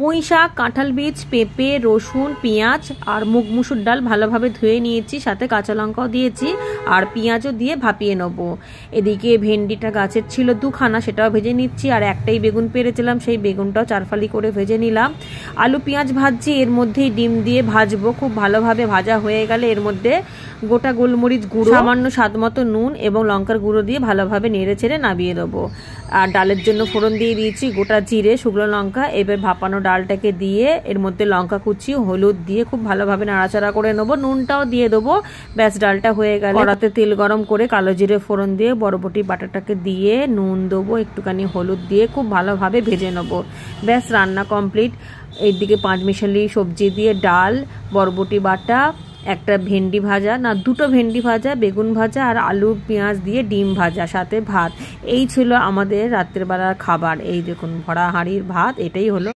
পুঁই শাক, কাঁঠাল বীজ, পেঁপে, রসুন, পেঁয়াজ আর মুগ মুসুর ডাল ভালোভাবে ধুয়ে নিয়েছি, সাথে কাঁচা লঙ্কাও দিয়েছি আর পেঁয়াজও দিয়ে ভাপিয়ে নেব। এদিকে ভেন্ডিটা গাছের ছিল দুখানা, সেটাও ভেজে নিচ্ছি। আর একটাই বেগুন পেরেছিলাম, সেই বেগুনটাও চারফালি করে ভেজে নিলাম। আলু পেঁয়াজ ভাজছি, এর মধ্যেই ডিম দিয়ে ভাজবো। খুব ভালোভাবে ভাজা হয়ে গেলে এর মধ্যে গোটা গোলমরিচ গুঁড়ো, সামান্য স্বাদ মতো নুন এবং লঙ্কার গুঁড়ো দিয়ে ভালোভাবে নেড়ে ছেড়ে নামিয়ে দেবো। আর ডালের জন্য ফোড়ন দিয়ে দিয়েছি গোটা জিরে, শুকনো লঙ্কা। এবার ভাপানো ডালটাকে দিয়ে এর মধ্যে লঙ্কা কুচি, হলুদ দিয়ে খুব ভালোভাবে নাড়াচাড়া করে নেবো, নুনটাও দিয়ে দেবো। ব্যাস, ডালটা হয়ে গেলে কড়াতে তেল গরম করে কালো জিরে ফোড়ন দিয়ে বরবটি বাটাটাকে দিয়ে নুন দেবো, একটুখানি হলুদ দিয়ে খুব ভালোভাবে ভেজে নেবো। ব্যাস, রান্না কমপ্লিট। এইদিকে পাঁচমিশালি সবজি দিয়ে ডাল, বরবটি বাটা, একটা ভেন্ডি ভাজা, না দুটো ভেন্ডি ভাজা, বেগুন ভাজা আর আলু পেঁয়াজ দিয়ে ডিম ভাজা, সাথে ভাত। এই ছিল আমাদের রাত্রেবেলার খাবার। এই দেখুন, ভরা হাঁড়ির ভাত, এটাই হলো।